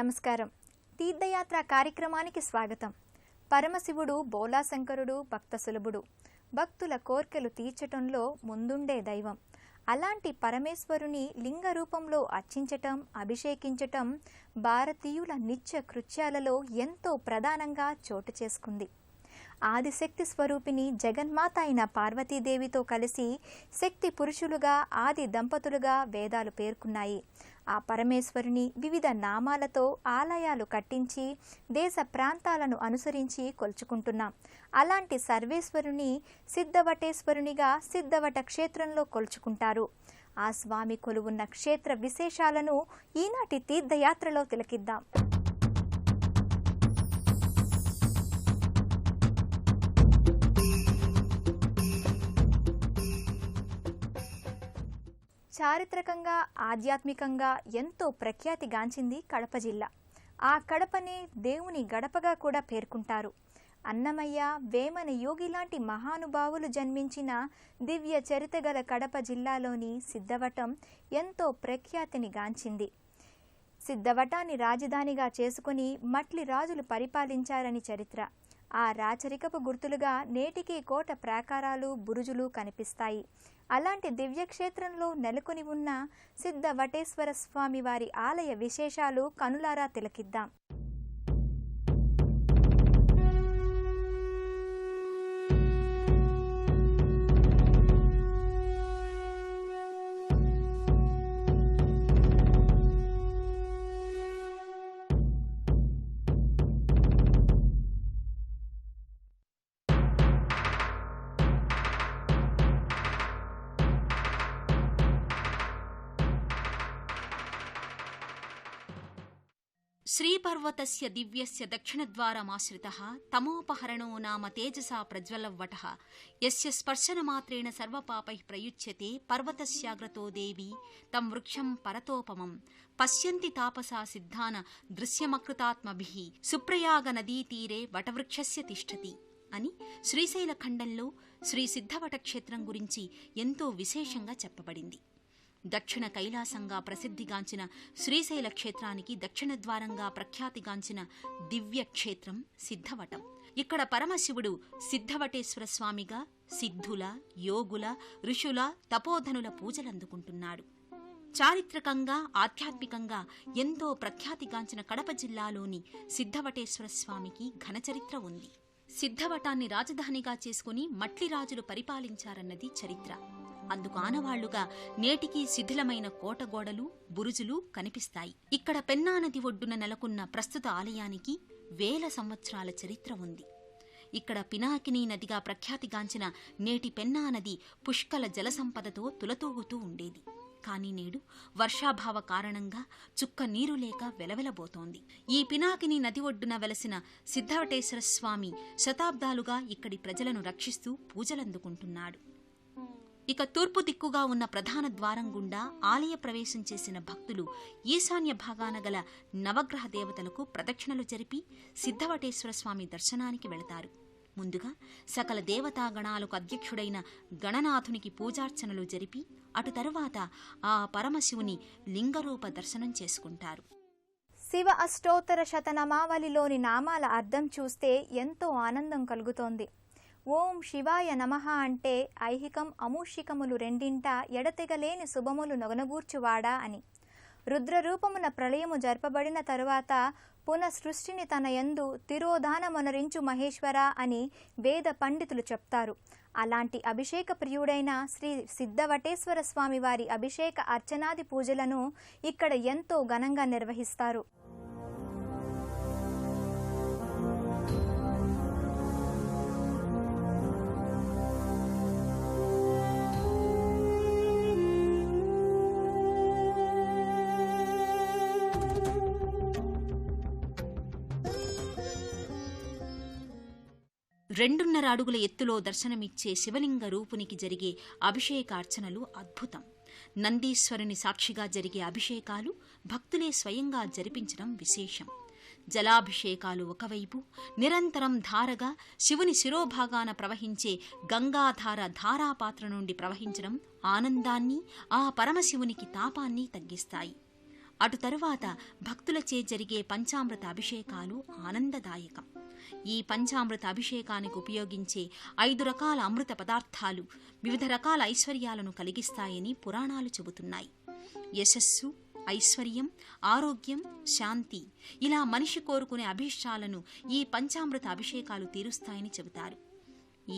నమస్కారం. తీర్థయాత్ర కార్యక్రమానికి స్వాగతం. పరమశివుడు బోలాశంకరుడు భక్త సులభుడు. భక్తుల కోర్కెలు తీర్చటంలో ముందుండే దైవం. అలాంటి పరమేశ్వరుని లింగ రూపంలో అర్చించటం, అభిషేకించటం భారతీయుల నిత్య కృత్యాలలో ఎంతో ప్రధానంగా చోటు చేసుకుంది. ఆదిశక్తి స్వరూపిణి జగన్మాత అయిన పార్వతీదేవితో కలిసి శక్తి పురుషులుగా ఆది దంపతులుగా వేదాలు పేర్కొన్నాయి. ఆ పరమేశ్వరుని వివిధ నామాలతో ఆలయాలు కట్టించి దేశ ప్రాంతాలను అనుసరించి కొలుచుకుంటున్నాం. అలాంటి సర్వేశ్వరుని సిద్ధవటేశ్వరునిగా సిద్ధవట క్షేత్రంలో కొలుచుకుంటారు. ఆ స్వామి కొలువున్న క్షేత్ర విశేషాలను ఈనాటి తీర్థయాత్రలో తిలకిద్దాం. చారిత్రకంగా ఆధ్యాత్మికంగా ఎంతో ప్రఖ్యాతిగాంచింది కడప జిల్లా. ఆ కడపనే దేవుని గడపగా కూడా పేర్కొంటారు. అన్నమయ్య, వేమన యోగి లాంటి మహానుభావులు జన్మించిన దివ్య చరితగల కడప జిల్లాలోని సిద్ధవటం ఎంతో ప్రఖ్యాతిని గాంచింది. సిద్ధవటాన్ని రాజధానిగా చేసుకుని మట్లి రాజులు పరిపాలించారని చరిత్ర. ఆ రాచరికపు గుర్తులుగా నేటికి కోట ప్రాకారాలు, బురుజులు కనిపిస్తాయి. అలాంటి దివ్యక్షేత్రంలో నెలకొని ఉన్న సిద్ధవటేశ్వర స్వామి వారి ఆలయ విశేషాలు కనులారా తిలకిద్దాం. శ్రీపర్వతస్య దివ్యస్య దక్షిణద్వారమాశ్రితః తమోపహరణో నామ తేజసా ప్రజ్వలవ్వటః యస్య స్పర్శనమాత్రేణ సర్వపాపైః ప్రయుచ్యతే పర్వతస్యాగ్రతో దేవి తం వృక్షం పరతోపమం పశ్యంతి తాపసా సిద్ధాన దృశ్యమకృతాత్మభిః సుప్రయాగ నదీతీరే వటవృక్షస్య తిష్టతి అని శ్రీశైల ఖండంలో శ్రీ సిద్ధవట క్షేత్రం గురించి ఎంతో విశేషంగా చెప్పబడింది. దక్షిణ కైలాసంగా ప్రసిద్ధిగాంచిన శ్రీశైల క్షేత్రానికి దక్షిణ ద్వారంగా ప్రఖ్యాతిగాంచిన దివ్య క్షేత్రం సిద్ధవటం. ఇక్కడ పరమశివుడు సిద్ధవటేశ్వర స్వామిగా సిద్ధుల, యోగుల, ఋషుల, తపోధనుల పూజలందుకుంటున్నాడు. చారిత్రకంగా ఆధ్యాత్మికంగా ఎంతో ప్రఖ్యాతిగాంచిన కడప జిల్లాలోని సిద్ధవటేశ్వర స్వామికి ఘనచరిత్ర ఉంది. సిద్ధవటాన్ని రాజధానిగా చేసుకుని మట్లి రాజులు పరిపాలించారన్నది చరిత్ర. అందుకు ఆనవాళ్లుగా నేటికి శిథిలమైన కోటగోడలు, బురుజులు కనిపిస్తాయి. ఇక్కడ పెన్నా నది ఒడ్డున నెలకొన్న ప్రస్తుత ఆలయానికి 1000 సంవత్సరాల చరిత్ర ఉంది. ఇక్కడ పినాకినీ నదిగా ప్రఖ్యాతిగాంచిన నేటి పెన్నా నది పుష్కల జలసంపదతో తులతూగుతూ ఉండేది. కానీ నేడు వర్షాభావ కారణంగా చుక్క నీరు లేక వెలవెలబోతోంది. ఈ పినాకినీ నది ఒడ్డున వెలసిన సిద్ధవటేశ్వర స్వామి శతాబ్దాలుగా ఇక్కడి ప్రజలను రక్షిస్తూ పూజలందుకుంటున్నాడు. ఇక తూర్పు దిక్కుగా ఉన్న ప్రధాన ద్వారం గుండా ఆలయ ప్రవేశం చేసిన భక్తులు ఈశాన్య భాగాన గల నవగ్రహ దేవతలకు ప్రదక్షిణలు జరిపి సిద్ధవటేశ్వర స్వామి దర్శనానికి వెళతారు. ముందుగా సకల దేవతాగణాలకు అధ్యక్షుడైన గణనాథునికి పూజార్చనలు జరిపి అటు తరువాత ఆ పరమశివుని లింగరూప దర్శనం చేసుకుంటారు. శివ అష్టోత్తర శతనామావళిలోని నామాల అర్థం చూస్తే ఎంతో ఆనందం కలుగుతోంది. ఓం శివాయ నమః అంటే ఐహికం అమూషికములు రెండింట ఎడతెగలేని శుభములు నొగనగూర్చువాడా అని. రుద్రరూపమున ప్రళయము జరపబడిన తరువాత పునఃసృష్టిని తన యందు తిరోధానమొనరించు మహేశ్వర అని వేద పండితులు చెప్తారు. అలాంటి అభిషేక ప్రియుడైన శ్రీ సిద్ధవటేశ్వర స్వామి వారి అభిషేక అర్చనాది పూజలను ఇక్కడ ఎంతో ఘనంగా నిర్వహిస్తారు. రెండున్నర అడుగుల ఎత్తులో దర్శనమిచ్చే శివలింగ రూపునికి జరిగే అభిషేకార్చనలు అద్భుతం. నందీశ్వరుని సాక్షిగా జరిగే అభిషేకాలు భక్తులే స్వయంగా జరిపించడం విశేషం. జలాభిషేకాలు ఒకవైపు, నిరంతరం ధారగా శివుని శిరోభాగాన ప్రవహించే గంగాధార ధారాపాత్ర నుండి ప్రవహించడం ఆనందాన్ని, ఆ పరమశివునికి తాపాన్ని తగ్గిస్తాయి. అటు తరువాత భక్తులచే జరిగే పంచామృత అభిషేకాలు ఆనందదాయకం. ఈ పంచామృత అభిషేకానికి ఉపయోగించే 5 రకాల అమృత పదార్థాలు వివిధ రకాల ఐశ్వర్యాలను కలిగిస్తాయని పురాణాలు చెబుతున్నాయి. యశస్సు, ఐశ్వర్యం, ఆరోగ్యం, శాంతి ఇలా మనిషి కోరుకునే అభీష్టాలను ఈ పంచామృత అభిషేకాలు తీరుస్తాయని చెబుతారు.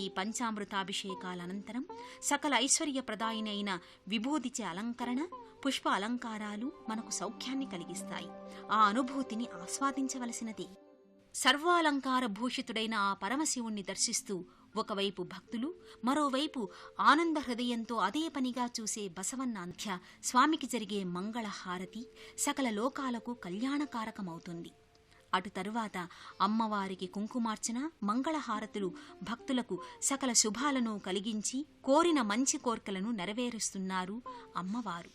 ఈ పంచామృతాభిషేకాల అనంతరం సకల ఐశ్వర్యప్రదాయినైన విభూదిచే అలంకరణ, పుష్ప అలంకారాలు మనకు సౌఖ్యాన్ని కలిగిస్తాయి. ఆ అనుభూతిని ఆస్వాదించవలసినదే. సర్వాలంకార భూషితుడైన ఆ పరమశివుణ్ణి దర్శిస్తూ ఒకవైపు భక్తులు, మరోవైపు ఆనంద హృదయంతో అదే పనిగా చూసే బసవన్నాంధ్య స్వామికి జరిగే మంగళహారతి సకల లోకాలకు కళ్యాణకారకమవుతుంది. అటు తరువాత అమ్మవారికి కుంకుమార్చన, మంగళహారతులు భక్తులకు సకల శుభాలను కలిగించి కోరిన మంచి కోర్కెలను నెరవేరుస్తున్నారు అమ్మవారు.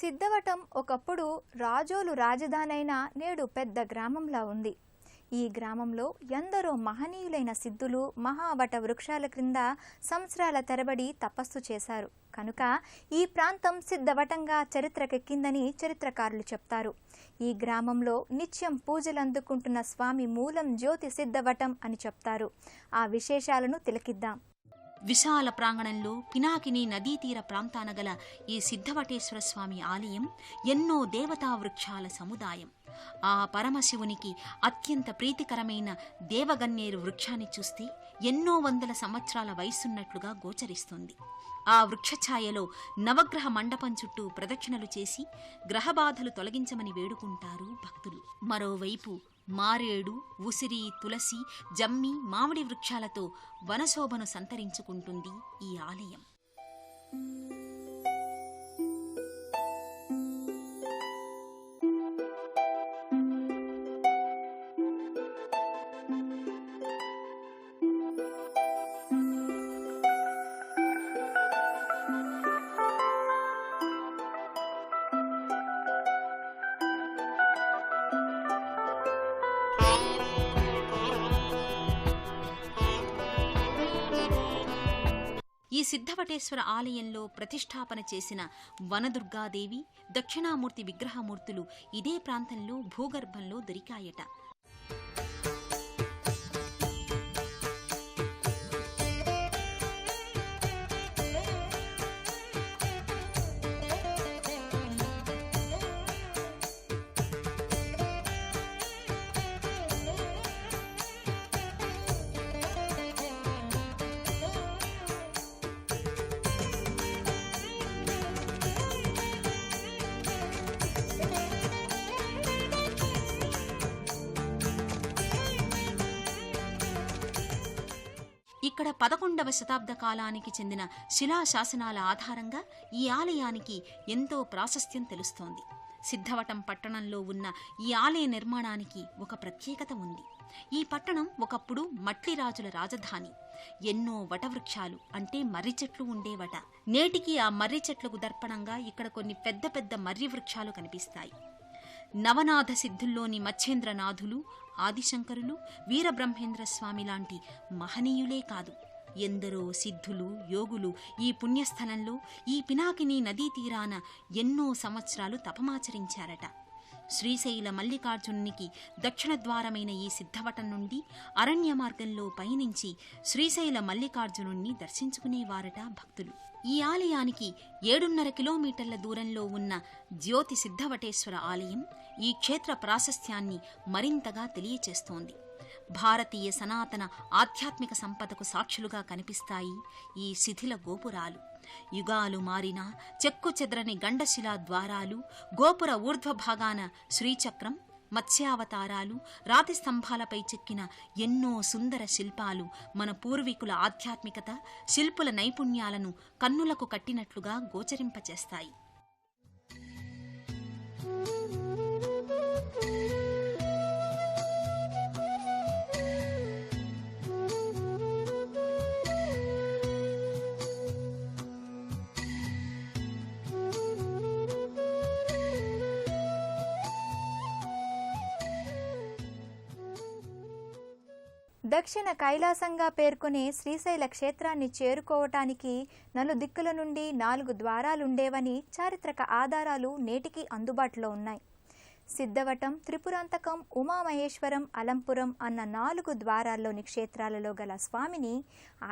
సిద్ధవటం ఒకప్పుడు రాజోలు రాజధానైన నేడు పెద్ద గ్రామంలా ఉంది. ఈ గ్రామంలో ఎందరో మహనీయులైన సిద్ధులు మహావట వృక్షాల క్రింద సంవత్సరాల తరబడి తపస్సు చేశారు. కనుక ఈ ప్రాంతం సిద్ధవటంగా చరిత్రకెక్కిందని చరిత్రకారులు చెప్తారు. ఈ గ్రామంలో నిత్యం పూజలందుకుంటున్న స్వామి మూలం జ్యోతి సిద్ధవటం అని చెప్తారు. ఆ విశేషాలను తిలకిద్దాం. విశాల ప్రాంగణంలో పినాకిని నదీతీర ప్రాంతాన గల ఈ సిద్ధవటేశ్వర స్వామి ఆలయం ఎన్నో దేవతా వృక్షాల సముదాయం. ఆ పరమశివునికి అత్యంత ప్రీతికరమైన దేవగన్నేరు వృక్షాన్ని చూస్తే ఎన్నో వందల సంవత్సరాల వయసున్నట్లుగా గోచరిస్తుంది. ఆ వృక్షఛాయలో నవగ్రహ మండపం చుట్టూ ప్రదక్షిణలు చేసి గ్రహబాధలు తొలగించమని వేడుకుంటారు భక్తులు. మరోవైపు మారేడు, ఉసిరి, తులసి, జమ్మి, మామిడి వృక్షాలతో వనశోభను సంతరించుకుంటుంది ఈ ఆలయం. ఈ సిద్ధవటేశ్వర ఆలయంలో ప్రతిష్టాపన చేసిన వనదుర్గాదేవి, దక్షిణామూర్తి విగ్రహమూర్తులు ఇదే ప్రాంతంలో భూగర్భంలో దొరికాయట. ఇక్కడ 11వ శతాబ్ద కాలానికి చెందిన శిలాశాసనాల ఆధారంగా ఈ ఆలయానికి ఎంతో ప్రాశస్త్యం తెలుస్తోంది. సిద్ధవటం పట్టణంలో ఉన్న ఈ ఆలయ నిర్మాణానికి ఒక ప్రత్యేకత ఉంది. ఈ పట్టణం ఒకప్పుడు మట్లిరాజుల రాజధాని. ఎన్నో వటవృక్షాలు అంటే మర్రి చెట్లు ఉండేవట. నేటికి ఆ మర్రి చెట్లకు దర్పణంగా ఇక్కడ కొన్ని పెద్ద పెద్ద మర్రి వృక్షాలు కనిపిస్తాయి. నవనాథ సిద్ధుల్లోని మచ్చేంద్రనాథులు, ఆదిశంకరులు, వీరబ్రహ్మేంద్ర స్వామి లాంటి మహనీయులే కాదు, ఎందరో సిద్ధులు, యోగులు ఈ పుణ్యస్థలంలో ఈ పినాకిని నదీ తీరాన ఎన్నో సంవత్సరాలు తపమాచరించారట. శ్రీశైల మల్లికార్జునునికి దక్షిణ ద్వారమైన ఈ సిద్ధవటం నుండి అరణ్య మార్గంలో పయనించి శ్రీశైల మల్లికార్జునుణ్ణి దర్శించుకునేవారట భక్తులు. ఈ ఆలయానికి 7.5 కిలోమీటర్ల దూరంలో ఉన్న జ్యోతి సిద్ధవటేశ్వర ఆలయం ఈ క్షేత్ర ప్రాశస్త్యాన్ని మరింతగా తెలియచేస్తోంది. భారతీయ సనాతన ఆధ్యాత్మిక సంపదకు సాక్షులుగా కనిపిస్తాయి ఈ శిథిల గోపురాలు. యుగాలు మారినా చెక్కు చెదరని గండశిలా ద్వారాలు, గోపుర ఊర్ధ్వభాగాన శ్రీచక్రం, మత్స్యావతారాలు, రాతి స్తంభాలపై చెక్కిన ఎన్నో సుందర శిల్పాలు మన పూర్వీకుల ఆధ్యాత్మికత, శిల్పుల నైపుణ్యాలను కన్నులకు కట్టినట్లుగా గోచరింపచేస్తాయి. దక్షిణ కైలాసంగా పేర్కొనే శ్రీశైల క్షేత్రాన్ని చేరుకోవటానికి నలుదిక్కుల నుండి 4 ద్వారాలుండేవని చారిత్రక ఆధారాలు నేటికి అందుబాటులో ఉన్నాయి. సిద్ధవటం, త్రిపురాంతకం, ఉమామహేశ్వరం, అలంపురం అన్న 4 ద్వారాల్లోని క్షేత్రాలలో గల స్వామిని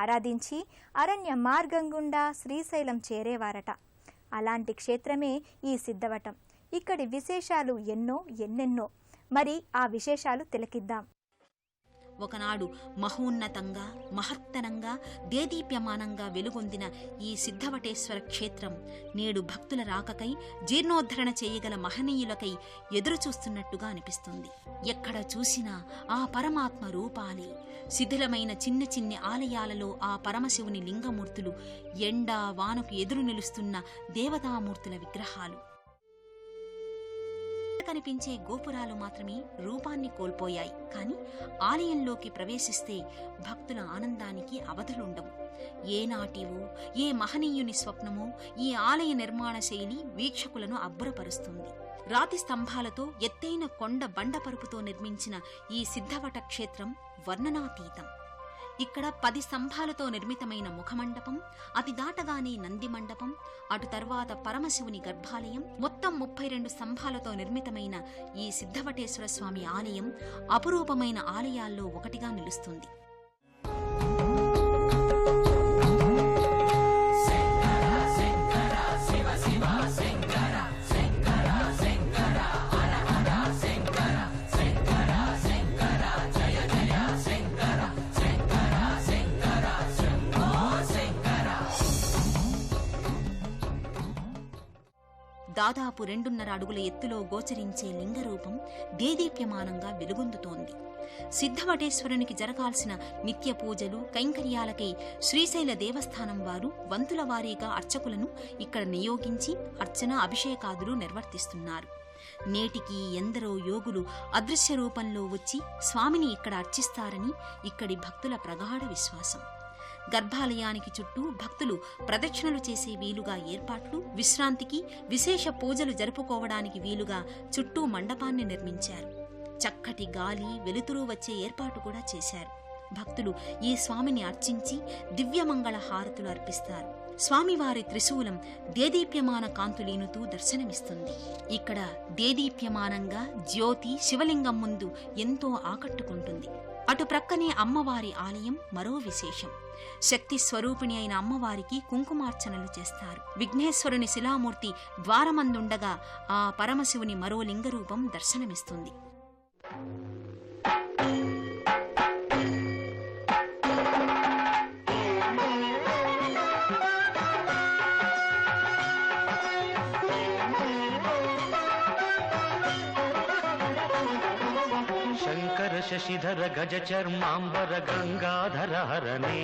ఆరాధించి అరణ్య మార్గం గుండా శ్రీశైలం చేరేవారట. అలాంటి క్షేత్రమే ఈ సిద్ధవటం. ఇక్కడి విశేషాలు ఎన్నెన్నో. మరి ఆ విశేషాలు తిలకిద్దాం. ఒకనాడు మహోన్నతంగా, మహత్తరంగా, దేదీప్యమానంగా వెలుగొందిన ఈ సిద్ధవటేశ్వర క్షేత్రం నేడు భక్తుల రాకకై, జీర్ణోద్ధరణ చేయగల మహనీయులకై ఎదురుచూస్తున్నట్టుగా అనిపిస్తుంది. ఎక్కడ చూసినా ఆ పరమాత్మ రూపాలే. శిథిలమైన చిన్ని ఆలయాలలో ఆ పరమశివుని లింగమూర్తులు, ఎండా వానకు ఎదురు నిలుస్తున్న దేవతామూర్తుల విగ్రహాలు. కనిపించే గోపురాలు మాత్రమే రూపాన్ని కోల్పోయాయి. కానీ ఆలయంలోకి ప్రవేశిస్తే భక్తుల ఆనందానికి అవధులుండవు. ఏనాటివో ఏ మహనీయుని స్వప్నమో ఈ ఆలయ నిర్మాణ శైలి వీక్షకులను అబ్బురపరుస్తుంది. రాతి స్తంభాలతో ఎత్తైన కొండ బండపరుపుతో నిర్మించిన ఈ సిద్ధవట క్షేత్రం వర్ణనాతీతం. ఇక్కడ 10 స్తంభాలతో నిర్మితమైన ముఖమండపం, అతి దాటగానే నంది మండపం, అటు తర్వాత పరమశివుని గర్భాలయం, మొత్తం 32 స్తంభాలతో నిర్మితమైన ఈ సిద్ధవటేశ్వర స్వామి ఆలయం అపురూపమైన ఆలయాల్లో ఒకటిగా నిలుస్తుంది. దాదాపు 2.5 అడుగుల ఎత్తులో గోచరించే లింగరూపం దేదీప్యమానంగా వెలుగొందుతోంది. సిద్ధవటేశ్వరునికి జరగాల్సిన నిత్య పూజలు, కైంకర్యాలకై శ్రీశైల దేవస్థానం వారు వంతుల వారీగా అర్చకులను ఇక్కడ నియోగించి అర్చన, అభిషేకాదులు నిర్వర్తిస్తున్నారు. నేటికి ఎందరో యోగులు అదృశ్య రూపంలో వచ్చి స్వామిని ఇక్కడ అర్చిస్తారని ఇక్కడి భక్తుల ప్రగాఢ విశ్వాసం. గర్భాలయానికి చుట్టూ భక్తులు ప్రదక్షిణలు చేసే వీలుగా ఏర్పాట్లు, విశ్రాంతికి, విశేష పూజలు జరుపుకోవడానికి వీలుగా చుట్టూ మండపాన్ని నిర్మించారు. చక్కటి గాలి, వెలుతురు వచ్చే ఏర్పాటు కూడా చేశారు. భక్తులు ఈ స్వామిని అర్చించి దివ్యమంగళ హారతులు అర్పిస్తారు. స్వామివారి త్రిశూలం దేదీప్యమాన కాంతులీనుతూ దర్శనమిస్తుంది. ఇక్కడ దేదీప్యమానంగా జ్యోతి శివలింగం ముందు ఎంతో ఆకట్టుకుంటుంది. అటు ప్రక్కనే అమ్మవారి ఆలయం మరో విశేషం. శక్తి స్వరూపిణి అయిన అమ్మవారికి కుంకుమార్చనలు చేస్తారు. విఘ్నేశ్వరుని శిలామూర్తి ద్వారమందుండగా ఆ పరమశివుని మరో లింగరూపం దర్శనమిస్తుంది. శంకర శశిధర గజ చర్మాంబర గంగాధర హరనే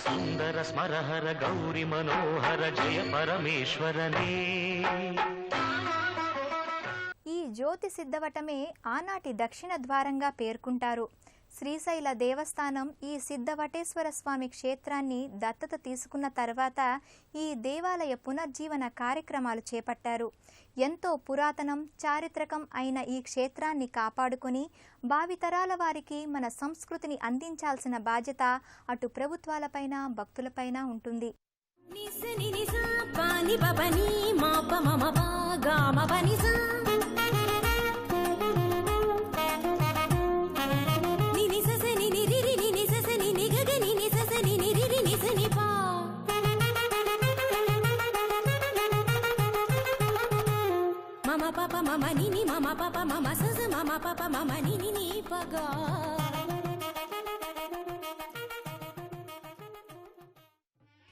సుందర స్మరహర గౌరి మనోహర జయ పరమేశ్వరనే. ఈ జ్యోతి సిద్ధవటమే ఆనాటి దక్షిణ ద్వారంగా పేర్కొంటారు. శ్రీశైల దేవస్థానం ఈ సిద్ధవటేశ్వర స్వామి క్షేత్రాన్ని దత్తత తీసుకున్న తర్వాత ఈ దేవాలయ పునర్జీవన కార్యక్రమాలు చేపట్టారు. ఎంతో పురాతనం, చారిత్రకం అయిన ఈ క్షేత్రాన్ని కాపాడుకుని భావితరాల వారికి మన సంస్కృతిని అందించాల్సిన బాధ్యత అటు ప్రభుత్వాలపైన, భక్తులపైన ఉంటుంది.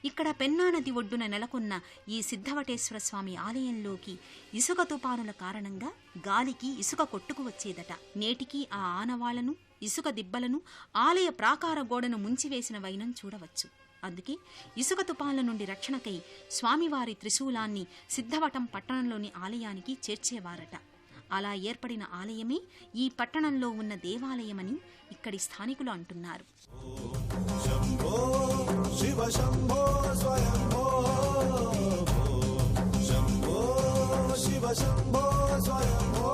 ఇక్కడ పెన్నా నది ఒడ్డున నెలకొన్న ఈ సిద్ధవటేశ్వర స్వామి ఆలయంలోకి ఇసుక తుపానుల కారణంగా గాలికి ఇసుక కొట్టుకు వచ్చేదట. నేటికి ఆ ఆనవాళ్లను, ఇసుక దిబ్బలను, ఆలయ ప్రాకార గోడను ముంచివేసిన వైనం చూడవచ్చు. అందుకే ఇసుక తుపాన్ల నుండి రక్షణకై స్వామివారి త్రిశూలాన్ని సిద్ధవటం పట్టణంలోని ఆలయానికి చేర్చేవారట. అలా ఏర్పడిన ఆలయమే ఈ పట్టణంలో ఉన్న దేవాలయమని ఇక్కడి స్థానికులు అంటున్నారు. శంభో శివ శంభో స్వయంభో, శంభో శివ శంభో స్వయంభో.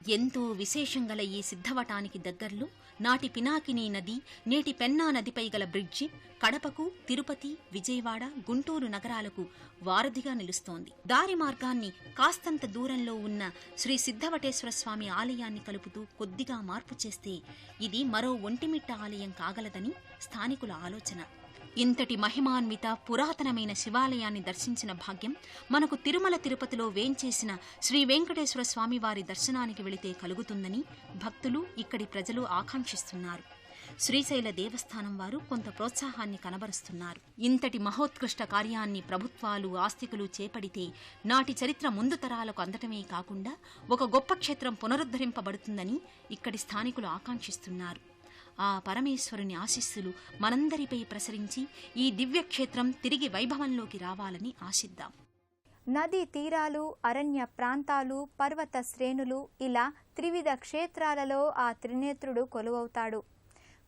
ఎంతో విశేషం గల ఈ సిద్ధవటానికి దగ్గర్లో నాటి పినాకినీ నది, నేటి పెన్నా నదిపై గల బ్రిడ్జి కడపకు, తిరుపతి, విజయవాడ, గుంటూరు నగరాలకు వారధిగా నిలుస్తోంది. దారి మార్గాన్ని కాస్తంత దూరంలో ఉన్న శ్రీ సిద్ధవటేశ్వర స్వామి ఆలయాన్ని కలుపుతూ కొద్దిగా మార్పు చేస్తే ఇది మరో ఒంటిమిట్ట ఆలయం కాగలదని స్థానికుల ఆలోచన. ఇంతటి మహిమాన్విత పురాతనమైన శివాలయాన్ని దర్శించిన భాగ్యం మనకు తిరుమల తిరుపతిలో వేంచేసిన శ్రీ వెంకటేశ్వర స్వామివారి దర్శనానికి వెళితే కలుగుతుందని భక్తులు, ఇక్కడి ప్రజలు ఆకాంక్షిస్తున్నారు. శ్రీశైల దేవస్థానం వారు కొంత ప్రోత్సాహాన్ని కనబరుస్తున్నారు. ఇంతటి మహోత్కృష్ట కార్యాన్ని ప్రభుత్వాలు, ఆస్తికులు చేపడితే నాటి చరిత్ర ముందు తరాలకు అందటమే కాకుండా ఒక గొప్ప క్షేత్రం పునరుద్ధరింపబడుతుందని ఇక్కడి స్థానికులు ఆకాంక్షిస్తున్నారు. ఆ పరమేశ్వరుని ఆశీస్సులు మనందరిపై ప్రసరించి ఈ దివ్యక్షేత్రం తిరిగి వైభవంలోకి రావాలని ఆశిద్దాం. నదీ తీరాలు, అరణ్య ప్రాంతాలు, పర్వత శ్రేణులు ఇలా త్రివిధ క్షేత్రాలలో ఆ త్రినేత్రుడు కొలువవుతాడు.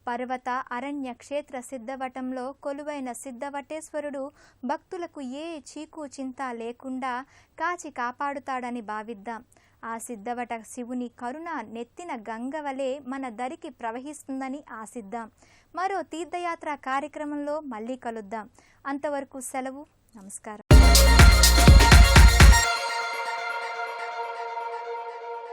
పర్వత అరణ్య క్షేత్ర సిద్ధవటంలో కొలువైన సిద్ధవటేశ్వరుడు భక్తులకు ఏ చీకు చింత లేకుండా కాచి కాపాడుతాడని భావిద్దాం. ఆ సిద్ధవట శివుని కరుణ నెత్తిన గంగవలే మన దరికి ప్రవహిస్తుందని ఆశిద్దాం. మరో తీర్థయాత్ర కార్యక్రమంలో మళ్ళీ కలుద్దాం. అంతవరకు సెలవు. నమస్కారం.